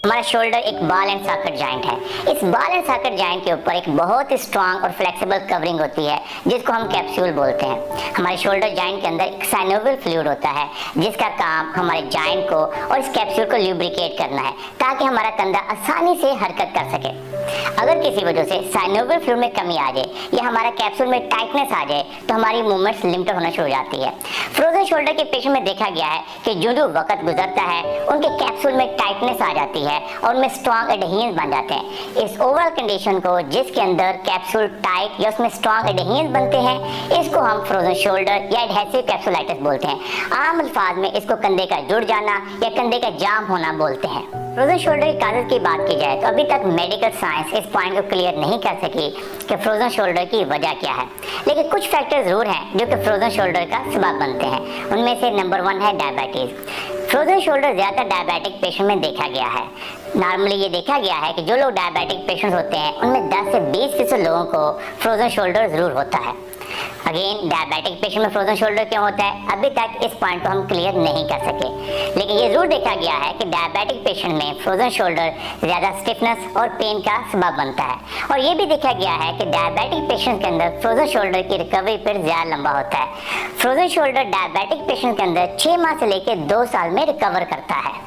हमारा शोल्डर एक ball and socket joint है। इस बॉल एंड सॉकेट जॉइंट के ऊपर एक बहुत ही स्ट्रांग और फ्लेक्सिबल कवरिंग होती है जिसको हम कैप्सूल बोलते हैं। हमारे शोल्डर जॉइंट के अंदर एक साइनोवियल फ्लूइड होता है जिसका काम हमारे जॉइंट को और इस कैप्सूल को ल्यूब्रिकेट करना है ताकि हमारा कंधा आसानी से हरकत कर सके। अगर किसी वजह से साइनोवियल फ्लूइड में कमी आ जाए या हमारा कैप्सूल में टाइटनेस आ जाए तो हमारी मूवमेंट्स लिमिटेड होना शुरू हो जाती है। फ्रोजन शोल्डर के पेशेंट में देखा गया है कि जो वक्त गुजरता है उनके कैप्सूल में टाइटनेस आ जाती है और उनमें स्ट्रॉन्ग एडहेरेंस बन जाते हैं। इस ओवरऑल कंडीशन को जिसके अंदर कैप्सूल टाइट या उसमें स्ट्रॉन्ग एडहेरेंस बनते हैं इसको हम फ्रोजन शोल्डर या एडहेसिव कैप्सूलाइटिस बोलते हैं। आम अल्फाज में इसको कंधे का जुड़ जाना या कंधे का जाम होना बोलते हैं। फ्रोजन शोल्डर की काज़ की बात की जाए तो अभी तक मेडिकल साइंस इस पॉइंट को क्लियर नहीं कर सकी कि फ्रोजन शोल्डर की वजह क्या है, लेकिन कुछ फैक्टर जरूर हैं जो कि फ्रोजन शोल्डर का सबब बनते हैं। उनमें से नंबर 1 है डायबिटीज। फ्रोजन शोल्डर ज़्यादा डायबिटिक पेशेंट में देखा गया है। नॉर्मली ये देखा गया है कि जो लोग डायबिटिक पेशेंट होते हैं उनमें 10 से 20% लोगों को फ्रोजन शोल्डर ज़रूर होता है। अगेन डायबिटिक पेशेंट में फ्रोजन शोल्डर क्यों होता है, अभी तक इस पॉइंट को हम क्लियर नहीं कर सके, लेकिन ये जरूर देखा गया है कि डायबिटिक पेशेंट में फ्रोजन शोल्डर ज़्यादा स्टिफनेस और पेन का सबब बनता है। और ये भी देखा गया है कि डायबिटिक पेशेंट के अंदर फ्रोजन शोल्डर की रिकवरी पीरियड ज़्यादा लंबा होता है। फ्रोजन शोल्डर डायबिटिक पेशेंट के अंदर 6 माह से लेकर 2 साल में रिकवर करता है।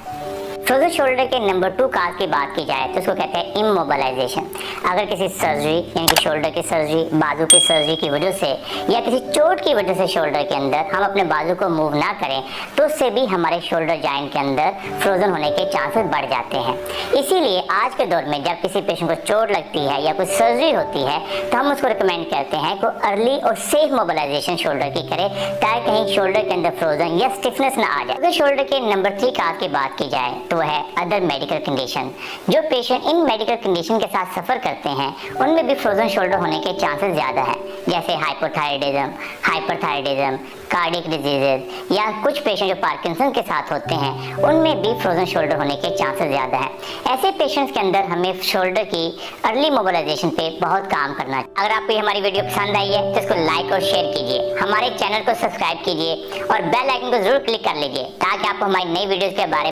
फ्रोजन शोल्डर के नंबर 2 काज की बात की जाए तो उसको कहते हैं इमोबिलाइजेशन। अगर किसी सर्जरी यानी कि शोल्डर की सर्जरी, बाजू की सर्जरी की वजह से या किसी चोट की वजह से शोल्डर के अंदर हम अपने बाजू को मूव ना करें तो उससे भी हमारे शोल्डर जॉइंट के अंदर फ्रोजन होने के चांसेस बढ़ जाते हैं। इसीलिए आज के दौर में जब किसी पेशेंट को चोट लगती है या कोई सर्जरी होती है तो हम उसको रिकमेंड करते हैं कि अर्ली और सेफ मोबिलाइजेशन शोल्डर की करे ताकि कहीं शोल्डर के अंदर फ्रोजन या स्टिफनेस ना आ जाए। अगर शोल्डर के नंबर 3 काज की बात की जाए तो है अदर मेडिकल कंडीशन। जो पेशेंट इन मेडिकल कंडीशन के साथ सफ़र करते हैं उनमें भी फ्रोजन शोल्डर होने के चांसेस ज़्यादा हैं, जैसे हाइपोथायराइडिज्म, हाइपरथायराइडिज्म, कार्डियक डिजीजेज या कुछ पेशेंट जो पार्किंसन के साथ होते हैं उनमें भी फ्रोजन शोल्डर होने के चांसेस ज़्यादा हैं। ऐसे पेशेंट्स के अंदर हमें शोल्डर की अर्ली मोबिलाइजेशन पे बहुत काम करना है। अगर आपको हमारी वीडियो पसंद आई है तो इसको लाइक और शेयर कीजिए, हमारे चैनल को सब्सक्राइब कीजिए और बेल आइकन को जरूर क्लिक कर लीजिए ताकि आपको हमारी नई वीडियोज़ के बारे में